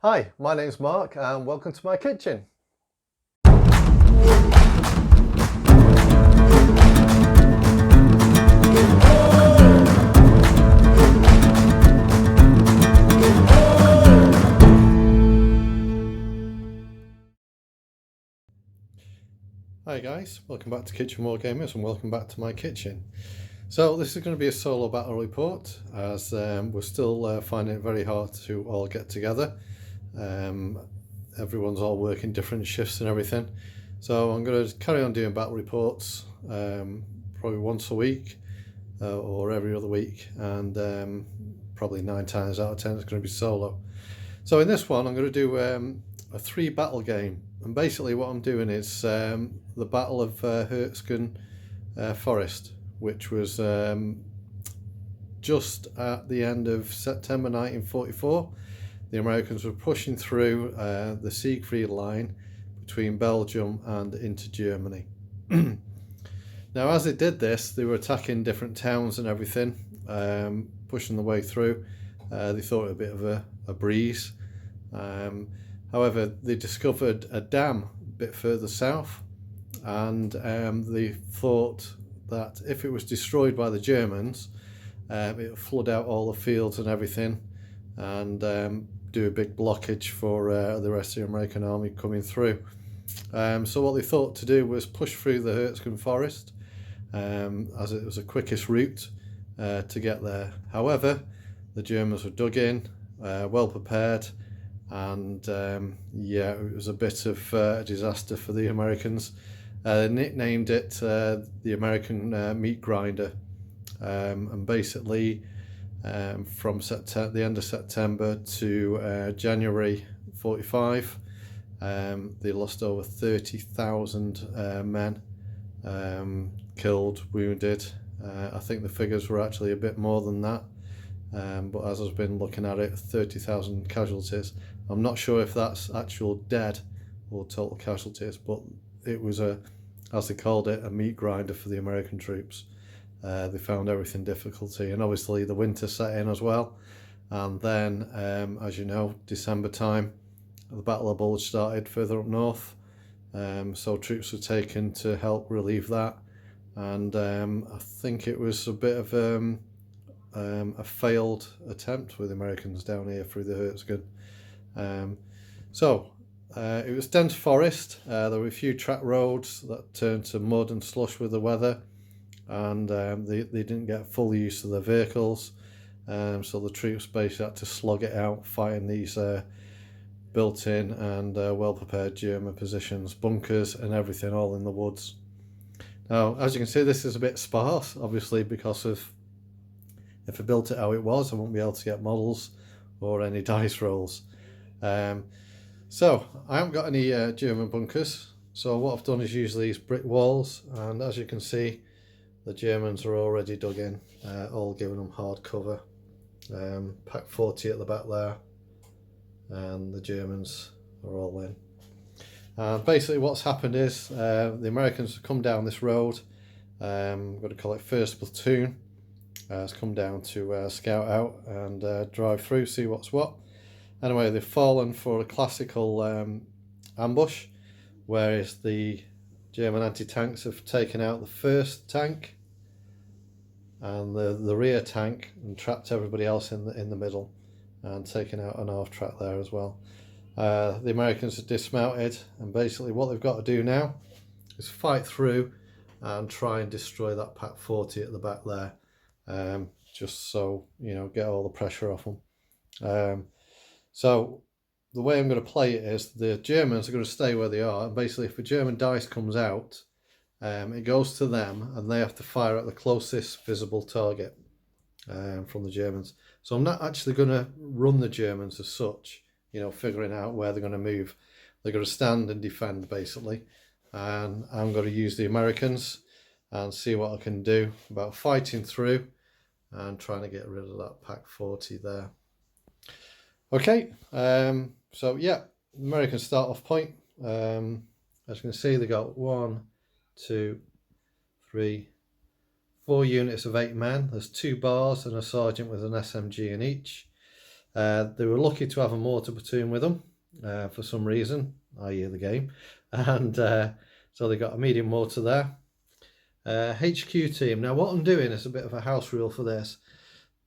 Hi, my name's Mark and welcome to my kitchen. Hi guys, welcome back to Kitchen War Gamers and welcome back to my kitchen. So this is going to be a solo battle report as we're still finding it very hard to all get together. Everyone's all working different shifts and everything. So I'm going to carry on doing battle reports probably once a week or every other week, and probably 9 times out of 10 it's going to be solo. So in this one I'm going to do a 3 battle game, and basically what I'm doing is the Battle of Hurtgen Forest, which was just at the end of September 1944. The Americans were pushing through the Siegfried line between Belgium and into Germany. Now as they did this, they were attacking different towns and everything, pushing the way through. They thought it a bit of a breeze. However, they discovered a dam a bit further south, and they thought that if it was destroyed by the Germans, it would flood out all the fields and everything, and do a big blockage for the rest of the American army coming through. So what they thought to do was push through the Hurtgen forest, as it was the quickest route to get there. However, the Germans were dug in, well prepared, and yeah, it was a bit of a disaster for the Americans. They nicknamed it the American meat grinder, and basically from the end of September to January 45, they lost over 30,000 men, killed, wounded. I think the figures were actually a bit more than that, but as I've been looking at it, 30,000 casualties. I'm not sure if that's actual dead or total casualties, but it was as they called it, a meat grinder for the American troops. They found everything difficulty, and obviously the winter set in as well. And then, as you know, December time, the Battle of Bulge started further up north. So troops were taken to help relieve that. And I think it was a bit of a failed attempt with the Americans down here through the Hurtgen. It was dense forest. There were a few track roads that turned to mud and slush with the weather, and they didn't get full use of their vehicles. So the troops basically had to slog it out, fighting these built-in and well-prepared German positions, bunkers and everything, all in the woods. Now, as you can see, this is a bit sparse, obviously, because of if I built it how it was, I wouldn't be able to get models or any dice rolls. So I haven't got any German bunkers, so what I've done is use these brick walls, and as you can see, the Germans are already dug in, all giving them hard cover. Pack 40 at the back there, and the Germans are all in. Basically what's happened is the Americans have come down this road. I'm going to call it first platoon. Has come down to scout out and drive through, see what's what. Anyway, they've fallen for a classical ambush, whereas the German anti-tanks have taken out the first tank and the rear tank and trapped everybody else in the middle, and taken out an half track there as well. The Americans have dismounted, and basically what they've got to do now is fight through and try and destroy that Pack 40 at the back there. Just so, you know, get all the pressure off them. So the way I'm going to play it is the Germans are going to stay where they are, and basically if a German dice comes out, it goes to them and they have to fire at the closest visible target from the Germans. So I'm not actually going to run the Germans as such, you know, figuring out where they're going to move. They're going to stand and defend basically, and I'm going to use the Americans and see what I can do about fighting through and trying to get rid of that Pack 40 there. Okay, so yeah, American start off point. As you can see, they got 1, 2, 3, 4 units of 8 men. There's 2 bars and a sergeant with an SMG in each. They were lucky to have a mortar platoon with them for some reason, i.e. the game, and so they got a medium mortar there. HQ team. Now what I'm doing is a bit of a house rule for this.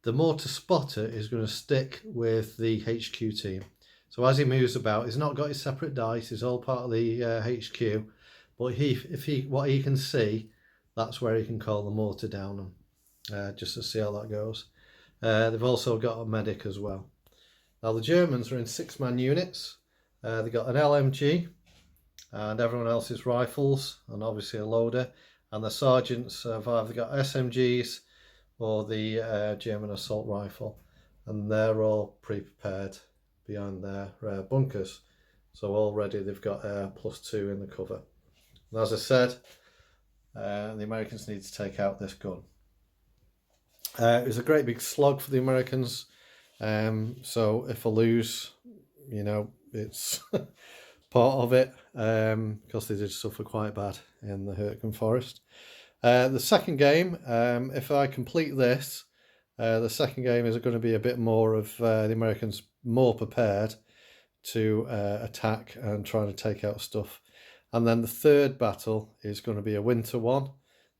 The mortar spotter is going to stick with the HQ team. So as he moves about, he's not got his separate dice, he's all part of the HQ, but what he can see, that's where he can call the mortar down, just to see how that goes. They've also got a medic as well. Now the Germans are in 6-man units. They've got an LMG and everyone else's rifles, and obviously a loader, and the sergeants have either got SMGs or the German assault rifle, and they're all pre-prepared behind their bunkers. So already they've got +2 in the cover. And as I said, the Americans need to take out this gun. It was a great big slog for the Americans. So if I lose, you know, it's part of it, because they did suffer quite bad in the Hurtgen forest. The second game, if I complete this, the second game is going to be a bit more of the Americans more prepared to attack and trying to take out stuff. And then the third battle is going to be a winter one,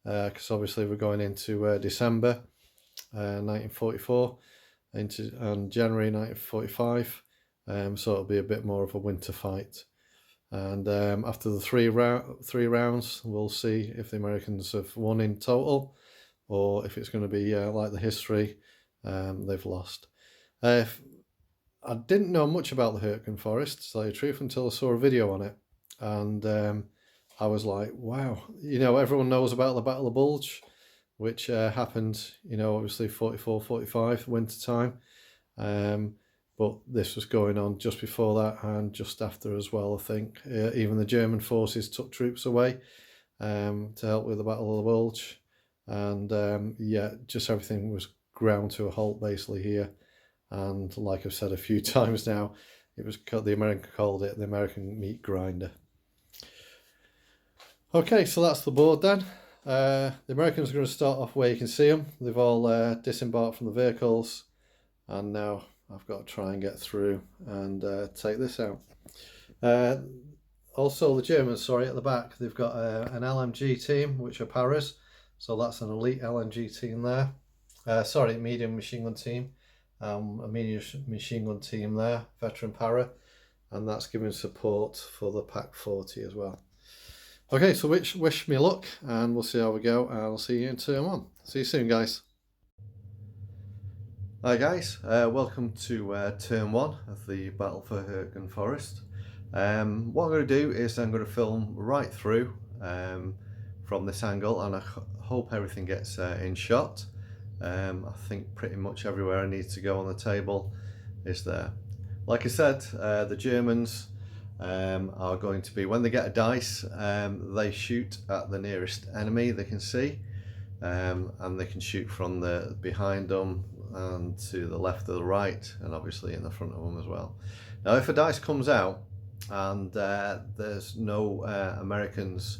because obviously we're going into December 1944 and January 1945, so it'll be a bit more of a winter fight. And after the three rounds, we'll see if the Americans have won in total, or if it's going to be like the history, they've lost. I didn't know much about the Hurtgen forest, to tell you the truth, until I saw a video on it, and I was like, wow, you know, everyone knows about the Battle of Bulge, which happened, you know, obviously 44-45 winter time, but this was going on just before that and just after as well, I think. Even the German forces took troops away to help with the Battle of the Bulge, and yeah, just everything was ground to a halt basically here. And like I've said a few times now, it was, the American called it the American meat grinder. Okay, so that's the board then. The Americans are going to start off where you can see them. They've all disembarked from the vehicles, and now I've got to try and get through and take this out. Also the Germans, sorry, at the back, they've got an LMG team, which are paras, so that's an elite LMG team there. Sorry, medium machine gun team. A medium machine gun team there, veteran para, and that's giving support for the Pack 40 as well. Okay, so wish me luck, and we'll see how we go, and I'll see you in turn 1. See you soon, guys. Hi guys, welcome to turn 1 of the Battle for Hurtgen Forest. What I'm going to do is I'm going to film right through from this angle, and I hope everything gets in shot. I think pretty much everywhere I need to go on the table is there. Like I said, the Germans are going to be, when they get a dice, they shoot at the nearest enemy they can see, and they can shoot from the behind them and to the left or the right, and obviously in the front of them as well. Now if a dice comes out and there's no Americans,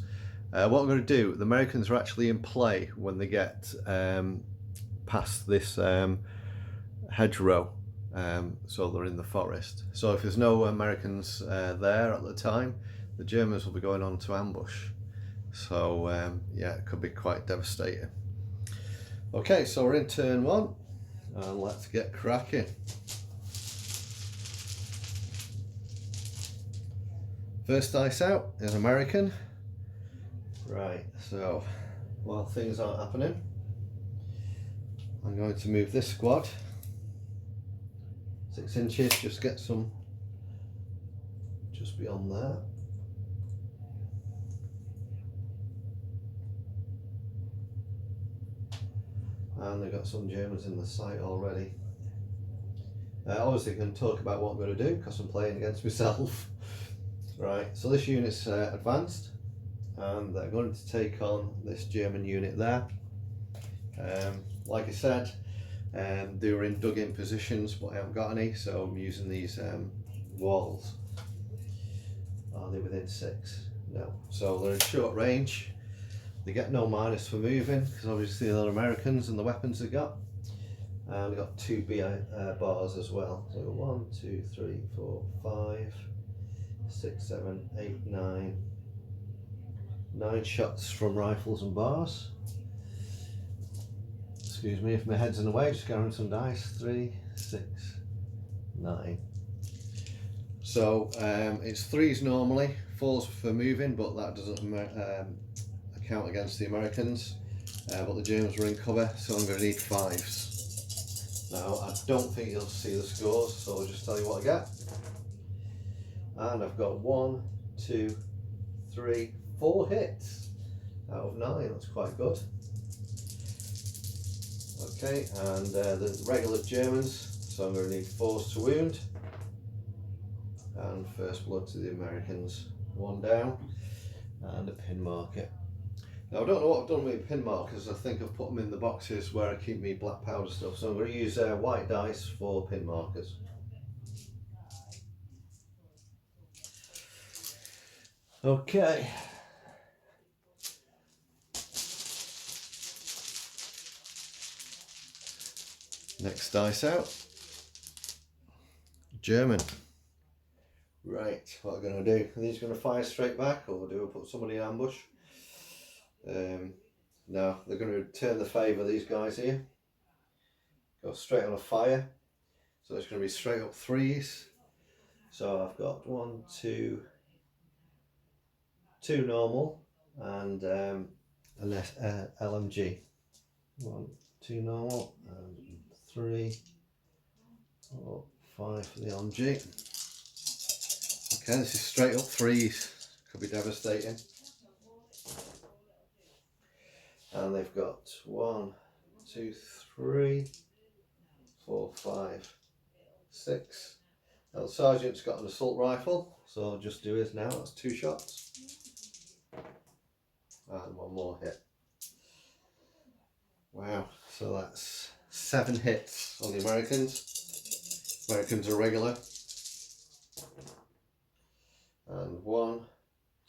what I'm going to do, the Americans are actually in play when they get past this hedgerow, so they're in the forest. So if there's no Americans there at the time, the Germans will be going on to ambush. So yeah, it could be quite devastating. Okay, so we're in turn 1, and let's get cracking. First dice out is American. Right, so while things aren't happening, I'm going to move this squad 6 inches, just get some just beyond there. And they've got some Germans in the sight already. Obviously I can talk about what I'm going to do because I'm playing against myself. Right, so this unit's advanced, and they're going to take on this German unit there. Like I said, they were in dug-in positions, but I haven't got any, so I'm using these walls. Are they within 6? No. So they're in short range. They get no minus for moving, because obviously they're Americans and the weapons they got. And we've got 2 bars as well. So 1, 2, 3, 4, 5, 6, 7, 8, 9. 9 shots from rifles and bars. Excuse me if my head's in the way, just gathering some dice. 3, 6, 9. So it's 3s normally, 4s for moving, but that doesn't account against the Americans. But the Germans were in cover, so I'm going to need 5s. Now I don't think you'll see the scores, so I'll just tell you what I get. And I've got 1, 2, 3, 4 hits out of 9. That's quite good. Okay, and the regular Germans, so I'm going to need 4s to wound. And first blood to the Americans. 1 down and a pin marker. Now I don't know what I've done with pin markers. I think I've put them in the boxes where I keep my black powder stuff, so I'm going to use white dice for pin markers. Okay. Next dice out. German. Right, what am I going to do? Are these going to fire straight back, or do I put somebody in ambush? No, they're going to return the favour, these guys here. Go straight on a fire. So it's going to be straight up 3s. So I've got 1, 2, 2 normal, and an LMG. 1, 2 normal, and 3, 4, 5 for the LMG. Okay, this is straight up 3s. Could be devastating. And they've got 1, 2, 3, 4, 5, 6. Now the sergeant's got an assault rifle, so I'll just do his now. That's 2 shots. And 1 more hit. Wow, so that's 7 hits on the Americans. Americans are regular. And 1,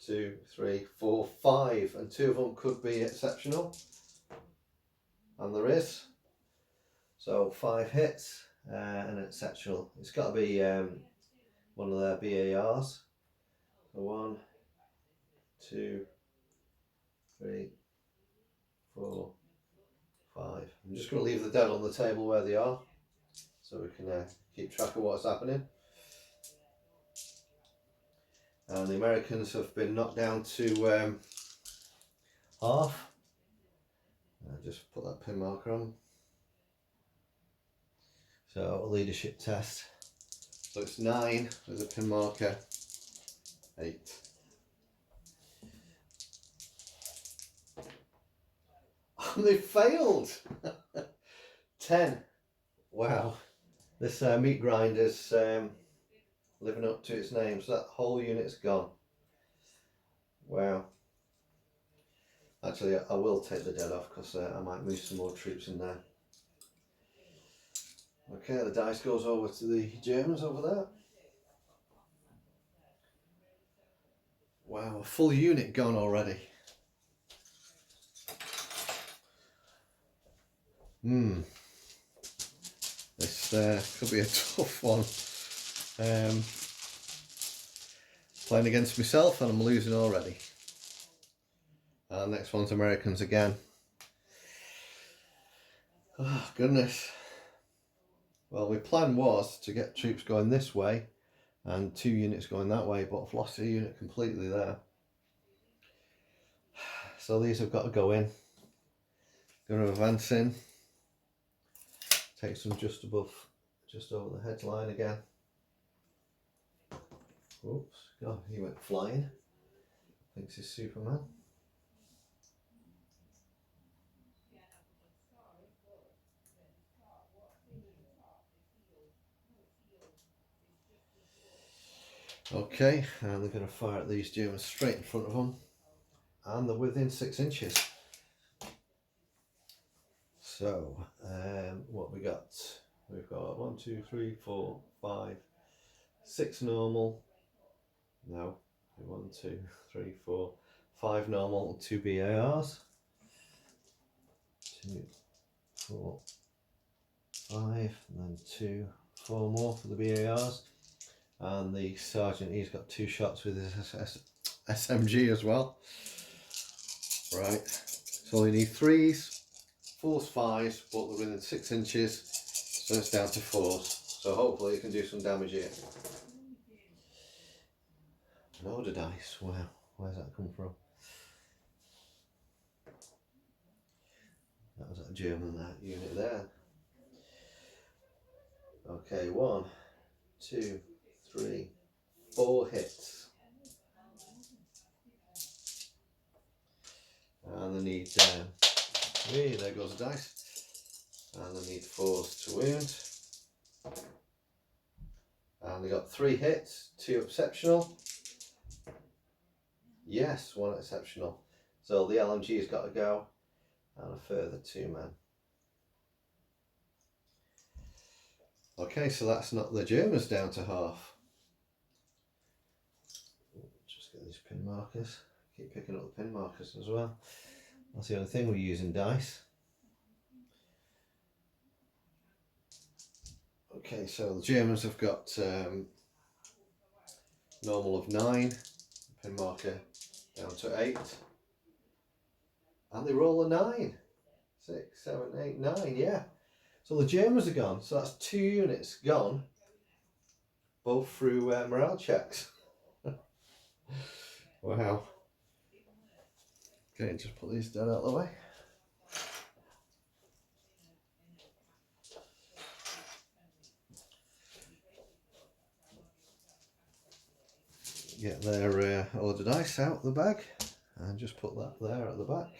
2, 3, 4, 5, and 2 of them could be exceptional. And there is. So 5 hits and exceptional. It's got to be one of their BARs. So 1, 2, 3, 4, 5. I'm just going to leave the dead on the table where they are, so we can keep track of what's happening. And the Americans have been knocked down to half. Just put that pin marker on. So a leadership test. So it's 9 with a pin marker. 8. And they failed. 10. Wow. This meat grinder's living up to its name. So that whole unit's gone. Wow. Actually, I will take the dead off because I might move some more troops in there. Okay, the dice goes over to the Germans over there. Wow, a full unit gone already. This could be a tough one. Playing against myself and I'm losing already. Next one's Americans again. Oh goodness. Well, my plan was to get troops going this way and 2 units going that way, but I've lost a unit completely there. So these have got to go in. Going to advance in. Takes them just over the headline again. Oops, God, he went flying. Thinks he's Superman. Okay, and they're going to fire at these Germans straight in front of them, and they're within 6 inches. So, what we got? We've got 1, 2, 3, 4, 5, 6 normal. No, 1, 2, 3, 4, 5 normal, 2 BARs. 2, 4, 5, and then 2, 4 more for the BARs. And the sergeant, he's got 2 shots with his SMG as well. Right, so you need 3s, 4s, 5s, but they're within 6 inches, so it's down to 4s. So hopefully you can do some damage here. An order dice, wow, where's that come from? That was a German unit there. Okay, 1, 2, 3, 4 hits. And they need, there goes the dice. And they need 4s to wound. And they got 3 hits, 2 exceptional. Yes, 1 exceptional. So the LMG's got to go. And a further 2 men. Okay, so that's knocked the Germans down to half. Just get these pin markers. Keep picking up the pin markers as well. That's the only thing we're using dice. Okay, so the Germans have got normal of 9, pin marker down to 8. And they roll a 9. 6, 7, 8, 9, yeah. So the Germans are gone. So that's 2 units gone, both through morale checks. Wow. Okay, just put these dead out of the way. Get their order dice out the bag and just put that there at the back.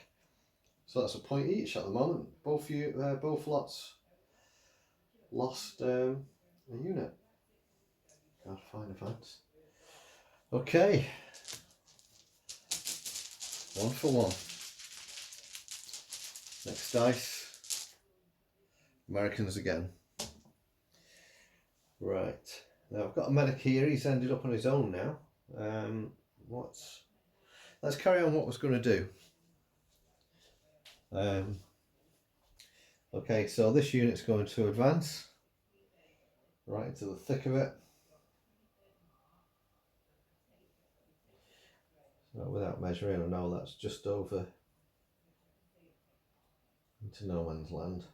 So that's a point each at the moment. Both lots lost a unit. Gotta find a fence. Okay. 1 for 1. Next dice. Americans again. Right. Now I've got a medic here. He's ended up on his own now. Let's carry on what I was going to do. Okay, so this unit's going to advance right into the thick of it. So without measuring, I know that's just over into no man's land.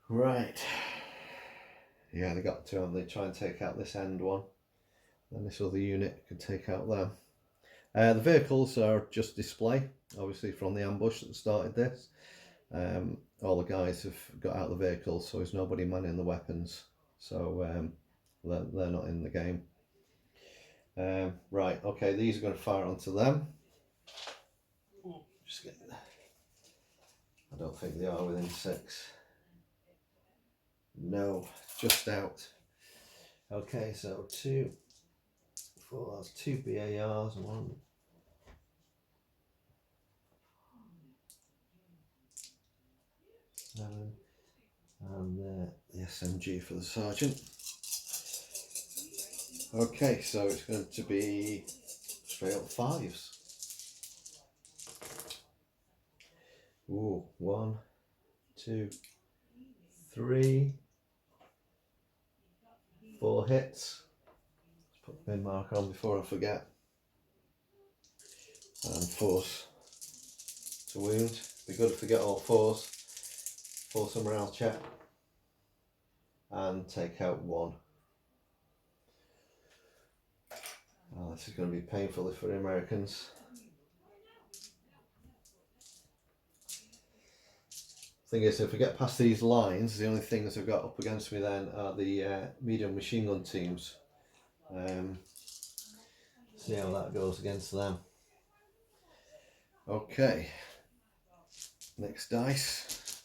Right. Yeah, they got to, and they try and take out this end one. Then this other unit could take out them. The vehicles are just display, obviously from the ambush that started this. All the guys have got out of the vehicles, so there's nobody manning the weapons. So they're not in the game. Right, okay, these are going to fire onto them. Just get there. I don't think they are within 6. No, just out. Okay, so 2, 4, that's 2 BARs, 1. And the SMG for the sergeant. Okay, so it's going to be straight up 5s. Ooh, 1, 2, 3, 4 hits. Let's put the pin marker on before I forget. And 4s to wound. Be good if we get all 4s. Force a morale check. And take out 1. Oh, this is going to be painful for the Americans. Thing is, if we get past these lines, the only things I've got up against me then are the medium machine gun teams. See how that goes against them. Okay, next dice.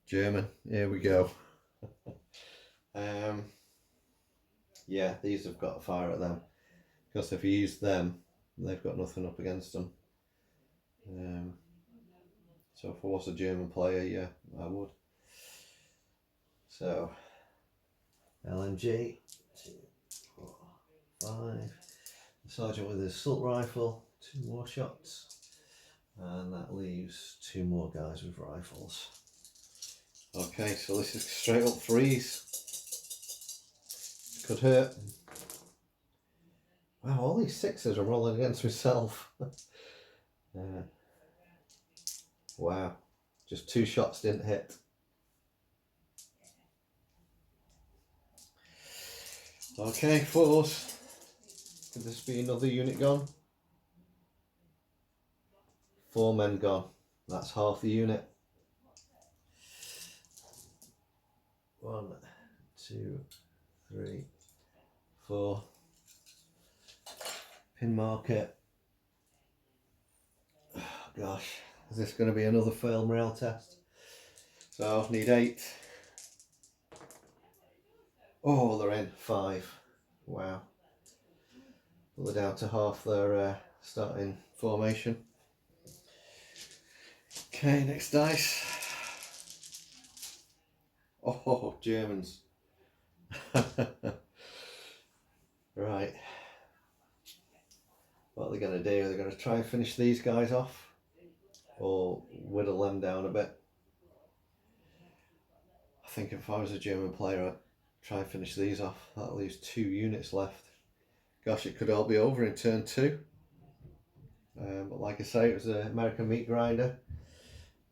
German, here we go. Yeah, these have got to fire at them, because if you use them, they've got nothing up against them. So if I was a German player, yeah, I would. So LMG, 2, 4, 5. The sergeant with his assault rifle, 2 more shots. And that leaves 2 more guys with rifles. Okay, so this is straight up 3s. Could hurt. Wow, all these 6s are rolling against myself. Wow, just 2 shots didn't hit. Okay, 4s. Could this be another unit gone? 4 men gone. That's half the unit. 1, 2, 3, 4. Pin marker. Oh gosh, is this going to be another failed morale test? So need 8. Oh, they're in 5. Wow. Well, they're down to half their starting formation. Okay, next dice. Oh, Germans. Right. What are they going to do? They're going to try and finish these guys off, or whittle them down a bit. I think if I was a German player, I'd try and finish these off. That leaves 2 units left. Gosh, it could all be over in turn 2. But like I say, it was an American meat grinder,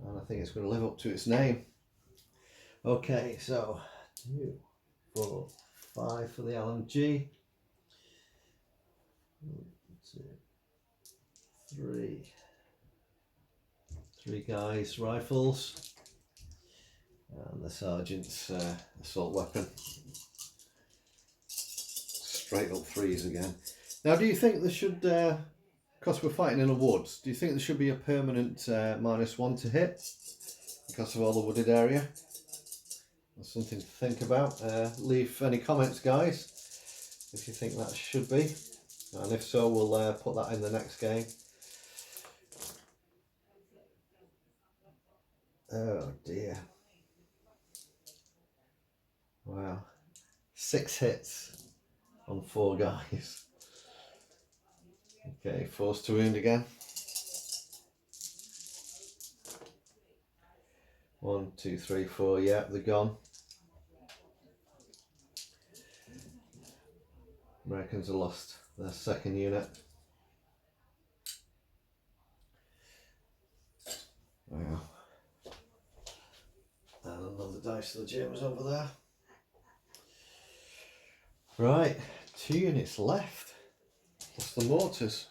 and I think it's going to live up to its name. Okay, so 2, 4, 5 for the LMG. 1, 2, 3. 3 guys, rifles, and the sergeant's assault weapon. Straight up 3s again. Now, do you think there should, because we're fighting in the woods, do you think there should be a permanent -1 to hit because of all the wooded area? That's something to think about. Leave any comments, guys, if you think that should be, and if so, we'll put that in the next game. Oh dear. Wow. 6 hits on 4 guys. Okay, forced to wound again. 1, 2, 3, 4. Yeah, they're gone. Americans have lost their 2nd unit. Wow. And another dice to the Germans over there. Right, 2 units left. Plus the mortars.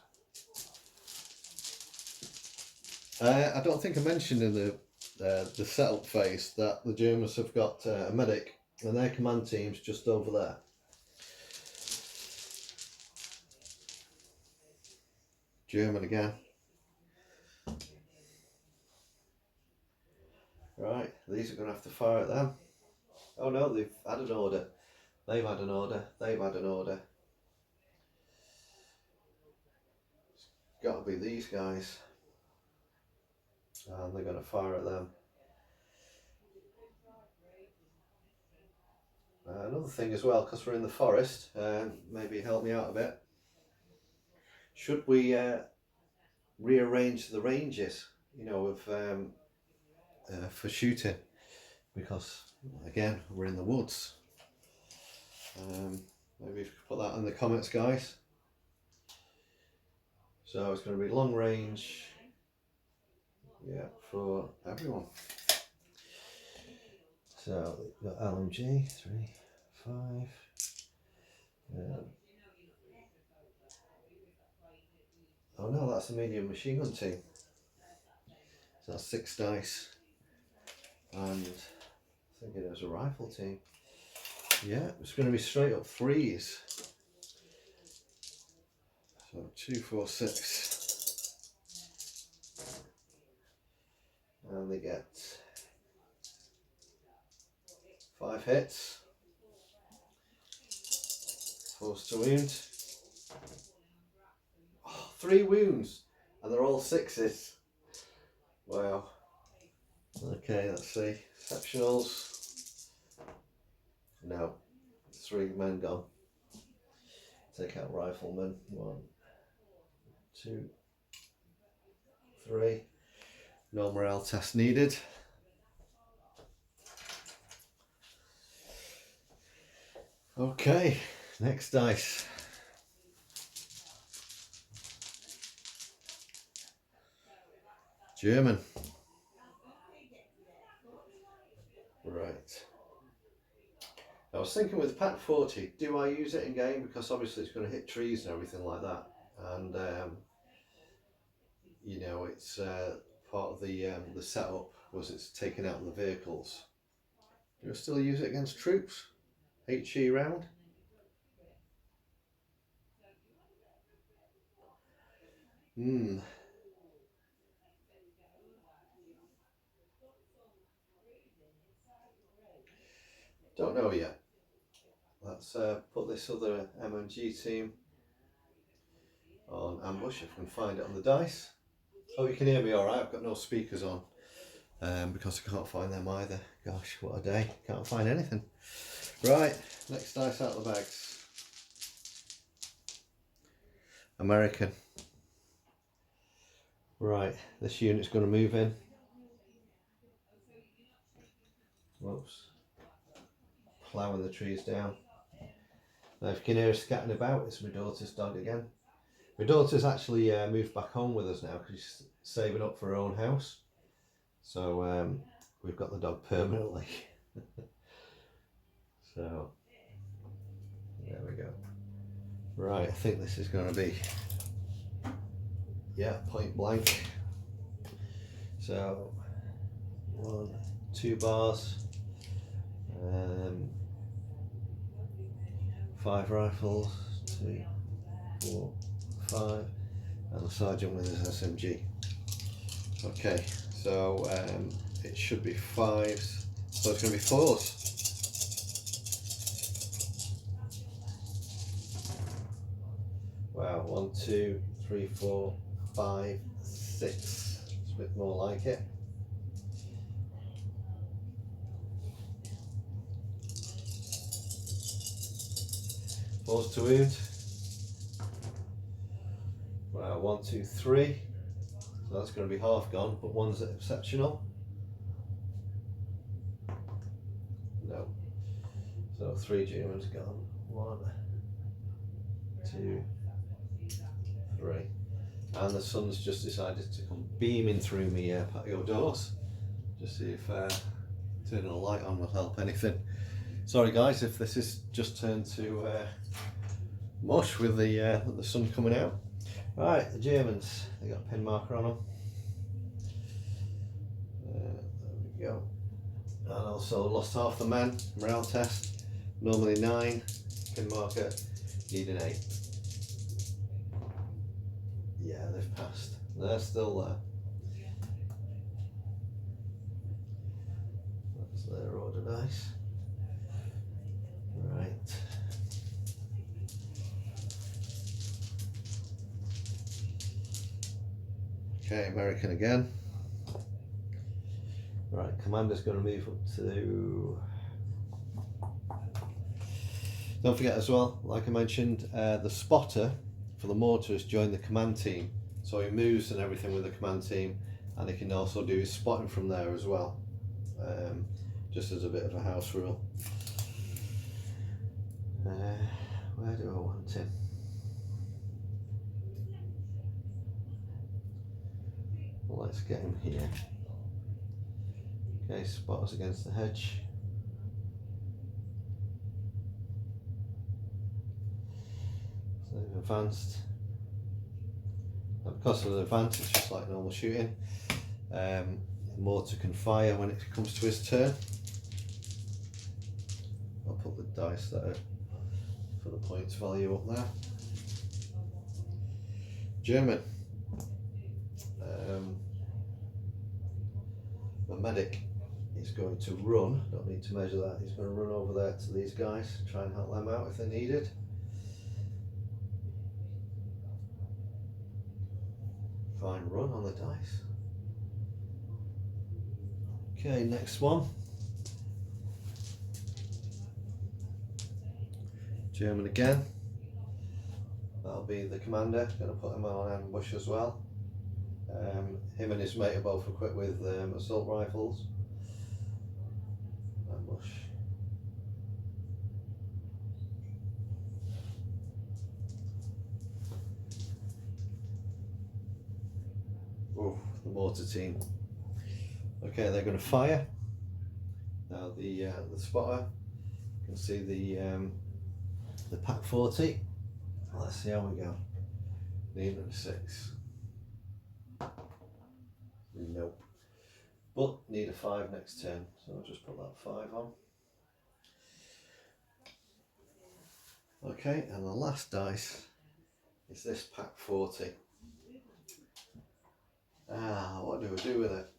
I don't think I mentioned in the setup phase that the Germans have got a medic, and their command team's just over there. German again. Right, these are going to have to fire at them. Oh no, they've had an order. They've had an order. They've had an order. It's got to be these guys. And they're going to fire at them. Another thing as well, because we're in the forest, maybe help me out a bit. Should we rearrange the ranges, you know, for shooting? Because again, we're in the woods. Maybe if you could put that in the comments, guys. So it's going to be long range, yeah, for everyone. So we've got LMG 3, 5. Oh no, that's a medium machine gun team. So that's 6 dice, and I think it was a rifle team. Yeah, it's going to be straight up 3s. So 2, 4, 6, and they get 5 hits. Forced to wound. Oh, 3 wounds, and they're all 6s. Wow. Okay, let's see. Exceptionals. No. 3 men gone. Take out riflemen. 1, 2, 3. No morale test needed. Okay, next dice. German. Right. I was thinking with Pack 40, do I use it in game? Because obviously it's going to hit trees and everything like that. And, you know, it's part of the setup was it's taking out the vehicles. Do I still use it against troops? HE round? Don't know yet. Let's put this other MMG team on ambush if I can find it on the dice. Oh, you can hear me alright. I've got no speakers on because I can't find them either. Gosh, what a day. Can't find anything. Right, next dice out of the bags. American. Right, this unit's going to move in. Whoops. Ploughing the trees down. Now if you can hear her scatting about, it's my daughter's dog again. My daughter's actually moved back home with us now because she's saving up for her own house. So we've got the dog permanently. So there we go. Right, I think this is going to be, yeah, point blank. So 1, 2 bars, 5 rifles, 2, 4, 5, and the sergeant with his SMG. Okay, so it should be 5s, so it's going to be 4s. Wow, 1, 2, 3, 4, 5, 6. It's a bit more like it. Fours to wound. Wow, 1, 2, 3. So that's going to be half gone, but one's exceptional. No. So 3 Germans gone. 1, 2, 3. And the sun's just decided to come beaming through me patio doors. Just see if turning a light on will help anything. Sorry guys if this is just turned to mush with the sun coming out. Right, the Germans, they got a pin marker on them. There we go. And also lost half the men, morale test. Normally 9, pin marker, need an 8. Yeah, they've passed. They're still there. That's their order dice. Right. Okay, American again. Right, commander's going to move up to... Don't forget as well, like I mentioned, the spotter for the mortar has joined the command team. So he moves and everything with the command team, and he can also do his spotting from there as well. Just as a bit of a house rule. Where do I want him? Well, let's get him here. Okay, spotters against the hedge. So they've advanced. Now because of the advantage, just like normal shooting, the mortar can fire when it comes to his turn. I'll put the dice there for the points value up there. German. The medic is going to run, don't need to measure that, he's going to run over there to these guys, try and help them out if they're needed. Fine run on the dice. Okay, next one. German again. That'll be the commander. Going to put him on ambush as well. Him and his mate are both equipped with assault rifles. Ambush. Oh, the mortar team. Okay, they're going to fire. Now the spotter can see the pack 40. Let's see how we go. Need a 6. Nope. But need a 5 next turn, so I'll just put that 5 on. Okay, and the last dice is this pack 40. What do we do with it?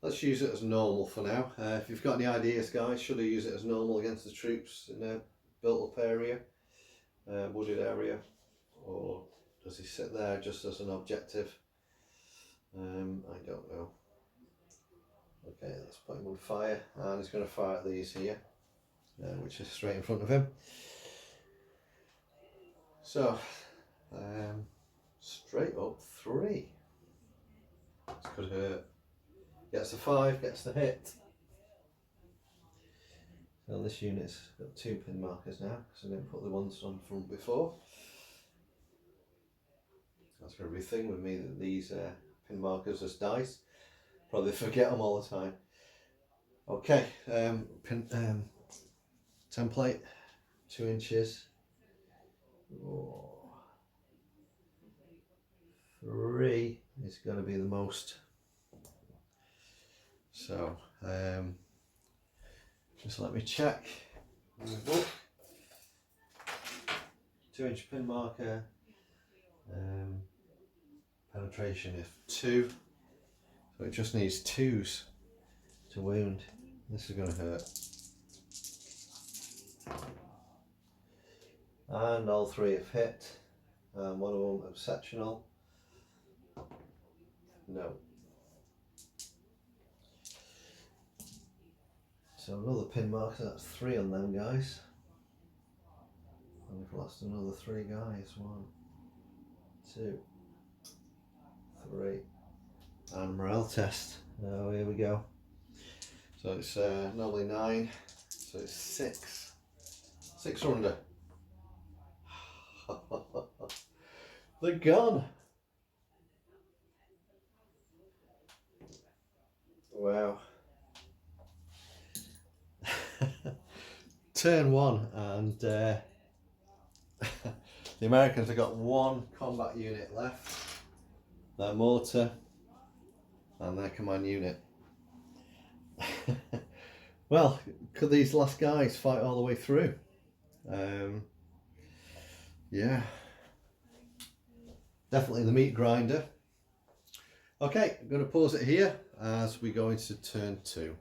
Let's use it as normal for now. If you've got any ideas, guys, should I use it as normal against the troops in a built up area, wooded area, or does he sit there just as an objective? I don't know. Okay, let's put him on fire, and he's going to fire at these here, which is straight in front of him. So, straight up 3. This could hurt. Gets the 5, gets the hit. So this unit's got 2 pin markers now, because I didn't put the ones on front before. That's going to be a thing with me, that these pin markers as dice. Probably forget them all the time. Okay, template, 2 inches. Oh. 3 is going to be the most. So, just let me check. 2-inch pin marker. Penetration is 2. So it just needs 2s to wound. This is going to hurt. And all 3 have hit. And one of them exceptional. No. So another pin marker, that's 3 on them guys. And we've lost another 3 guys. 1, 2, 3. And morale test. Oh, here we go. So it's normally 9. So it's 6. 6 are under. They're gone. Wow. Turn 1, and the Americans have got 1 combat unit left, their mortar and their command unit. Well, could these last guys fight all the way through? Yeah, definitely the meat grinder. Okay, I'm going to pause it here as we go into turn 2.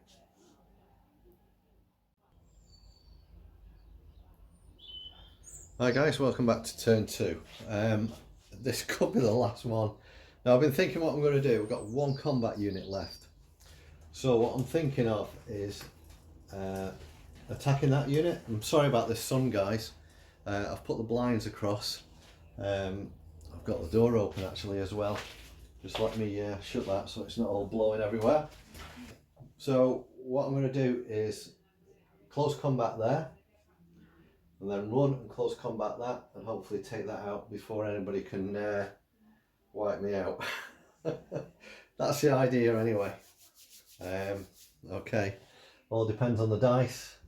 Hi guys, welcome back to turn 2. This could be the last one. Now I've been thinking what I'm going to do. We've got 1 combat unit left. So what I'm thinking of is attacking that unit. I'm sorry about this sun, guys. I've put the blinds across. I've got the door open actually as well. Just let me shut that so it's not all blowing everywhere. So what I'm going to do is close combat there, and then run and close combat that, and hopefully take that out before anybody can wipe me out. That's the idea anyway. Okay, all depends on the dice.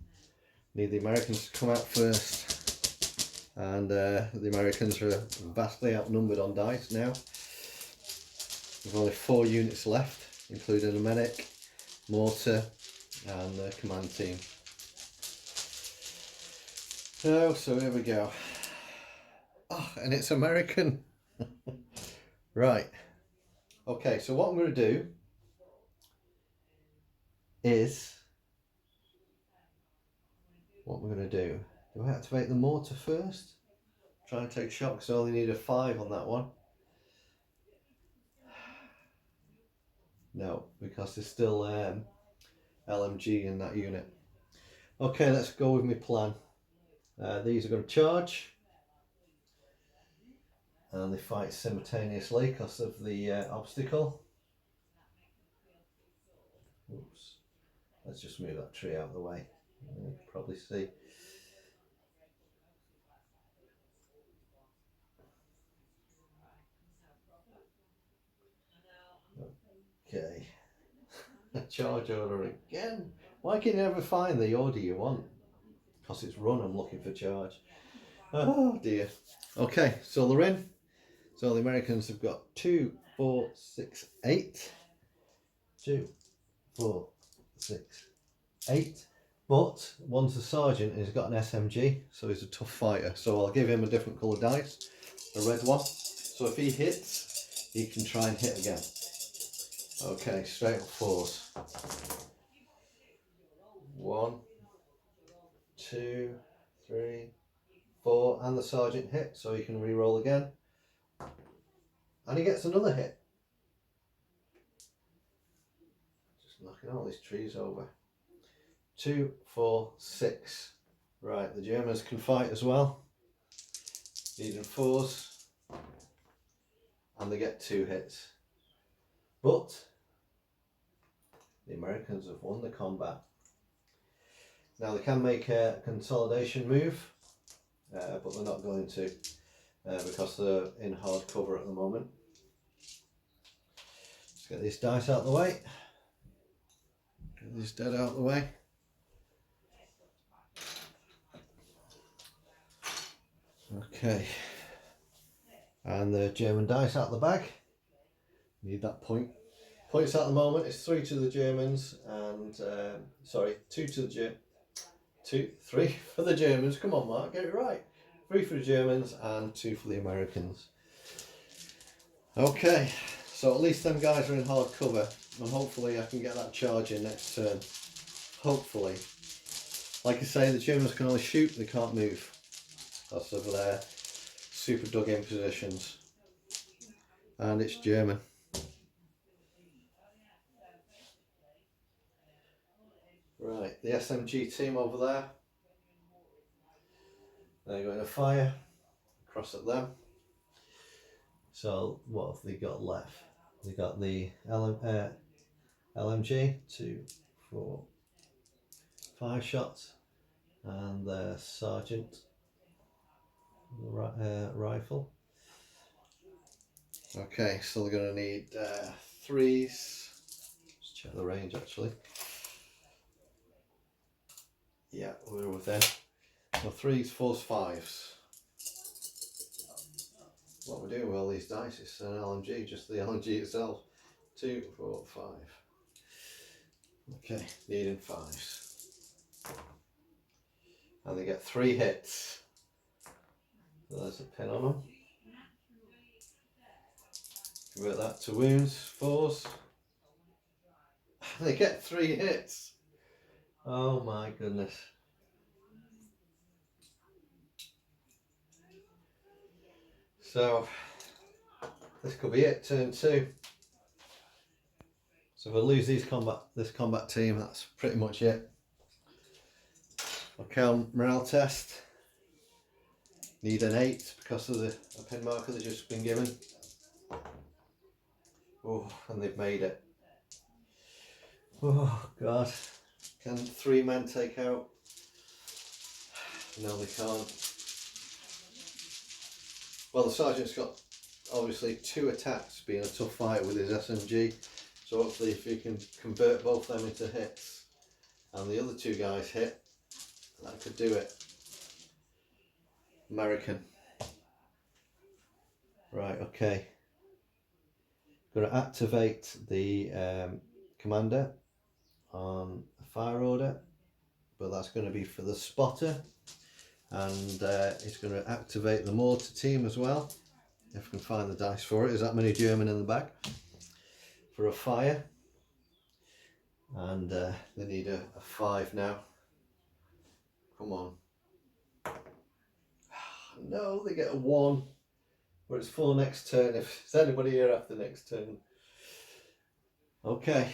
Need the Americans to come out first, and the Americans are vastly outnumbered on dice now. There's only 4 units left, including a medic, mortar and the command team. Oh, so here we go. Oh, and it's American. Right. Okay, so what I'm going to do is, what we're going to do I activate the mortar first? Try and take shock, so I only need a 5 on that one. No, because there's still LMG in that unit. Okay, let's go with my plan. These are going to charge, and they fight simultaneously because of the obstacle. Oops. Let's just move that tree out of the way. You can probably see. Okay. Charge order again. Why can you never find the order you want? Because it's run, I'm looking for charge. Oh dear. Okay, so they're in. So the Americans have got 2, 4, 6, 8. 2, 4, 6, 8. But one's a sergeant and he's got an SMG, so he's a tough fighter. So I'll give him a different colour dice, a red one. So if he hits, he can try and hit again. Okay, straight up 4s. 1, 2, 3, 4, and the sergeant hit, so he can re-roll again. And he gets another hit. Just knocking all these trees over. 2, 4, 6. Right, the Germans can fight as well. Needing 4s. And they get 2 hits. But the Americans have won the combat. Now they can make a consolidation move, but they're not going to because they're in hard cover at the moment. Let's get these dice out of the way. Get these dead out of the way. Okay. And the German dice out of the bag. Need that point. Points at the moment is 3 to the Germans and 2 to the 3 for the Germans. Come on, Mark, get it right. 3 for the Germans and 2 for the Americans. Okay, so at least them guys are in hard cover, and hopefully I can get that charge in next turn. Hopefully. Like I say, the Germans can only shoot, they can't move. That's over there. Super dug in positions. And it's German. Right, the SMG team over there. They're going to fire across at them. So what have they got left? They got the LMG, 2, 4, 5 shots, and the sergeant rifle. Okay, so they're going to need 3s. Let's check the range actually. Yeah, we're within. So 3s, 4s, 5s. What we're doing with all these dice is an LMG, just the LMG itself. 2, 4, 5. Okay, needing 5s. And they get 3 hits. So there's a pin on them. Convert that to wounds, 4s. They get 3 hits. Oh my goodness. So this could be it, turn 2. So if I lose this combat team, that's pretty much it. Okay, morale test. Need an 8 because of the pin marker they've just been given. Oh, and they've made it. Oh God. Can 3 men take out? No, they can't. Well, the sergeant's got obviously 2 attacks, being a tough fight with his SMG. So hopefully if you can convert both them into hits and the other 2 guys hit, that could do it. American. Right, okay. Going to activate the commander on a fire order, but that's going to be for the spotter, and it's going to activate the mortar team as well, if I can find the dice for it. There's that many German in the bag for a fire, and they need a 5 now. Come on. No, they get a 1, but it's 4 next turn if there's anybody here after next turn. Okay.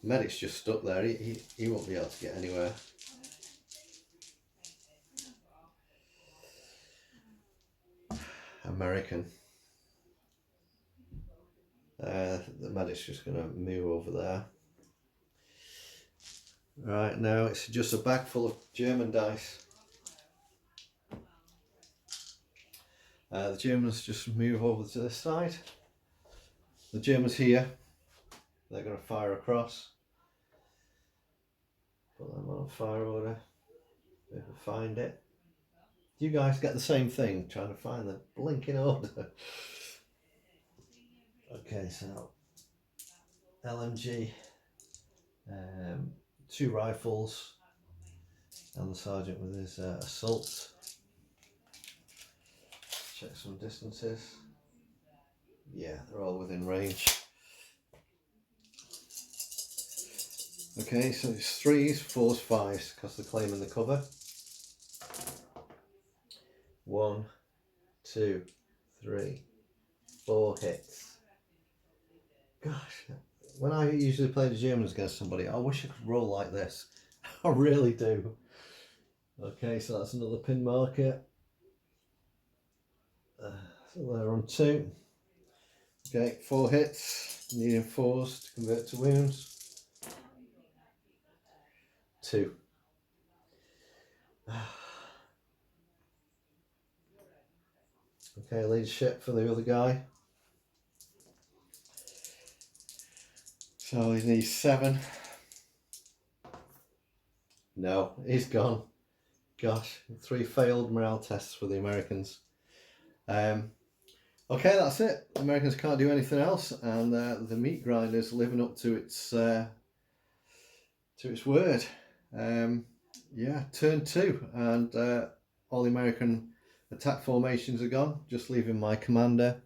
Medic's just stuck there. He won't be able to get anywhere. American. The medic's just going to move over there. Right, now it's just a bag full of German dice. The Germans just move over to this side. The Germans here, they're going to fire across. Put them on fire order. If I find it. You guys get the same thing, trying to find the blinking order. Okay, so LMG, 2 rifles, and the sergeant with his assault. Check some distances. Yeah, they're all within range. Okay, so it's 3s, 4s, 5s, because they're claiming the cover. 1, 2, 3, 4 hits. Gosh, when I usually play the Germans against somebody, I wish I could roll like this. I really do. Okay, so that's another pin marker. So they're on 2. Okay, 4 hits, needing 4s to convert to wounds. 2. Okay, leadership for the other guy. So he needs 7. No, he's gone. Gosh, 3 failed morale tests for the Americans. Okay, that's it. The Americans can't do anything else, and the meat grinder's living up to its word. Yeah, turn 2, and all the American attack formations are gone, just leaving my commander,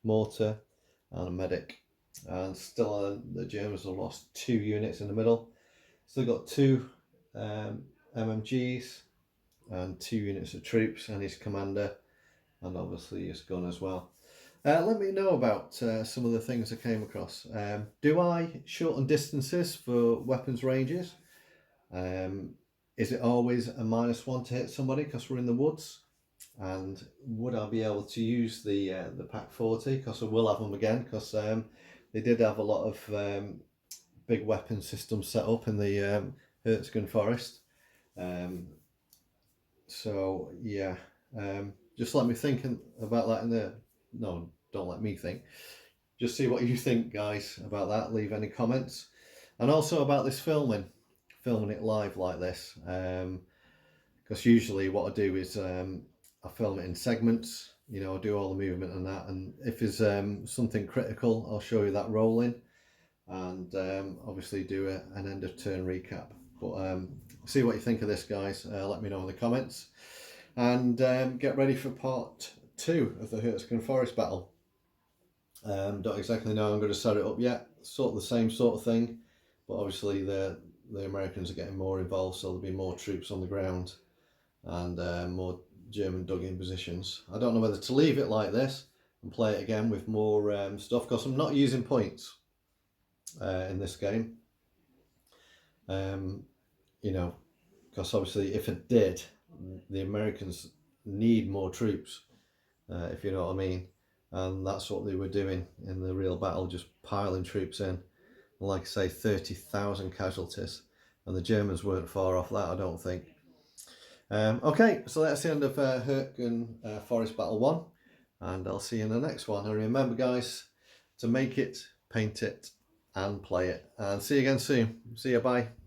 mortar, and a medic. And still the Germans have lost 2 units in the middle. Still got 2 MMGs and 2 units of troops, and his commander, and obviously his gun as well. Let me know about some of the things I came across. Do I shorten distances for weapons ranges? Is it always a -1 to hit somebody because we're in the woods? And would I be able to use the Pack 40? Because I will have them again, because they did have a lot of big weapon systems set up in the Hurtgen forest. So yeah, just let me think about that in the... No, don't let me think. Just see what you think, guys, about that. Leave any comments. And also about this filming it live like this. Because usually what I do is I film it in segments. You know, I do all the movement and that. And if there's something critical, I'll show you that rolling. And obviously do an end of turn recap. But see what you think of this, guys. Let me know in the comments. And get ready for part 2 of the Hurtgen Forest battle. Don't exactly know how I'm going to set it up yet. Sort of the same sort of thing, but obviously the Americans are getting more involved, so there'll be more troops on the ground and more German dug-in positions. I don't know whether to leave it like this and play it again with more stuff, because I'm not using points in this game. You know, because obviously if it did, the Americans need more troops, if you know what I mean. And that's what they were doing in the real battle, just piling troops in. And like I say, 30,000 casualties. And the Germans weren't far off that, I don't think. Okay, so that's the end of Hurtgen Forest Battle 1. And I'll see you in the next one. And remember, guys, to make it, paint it, and play it. And see you again soon. See you, bye.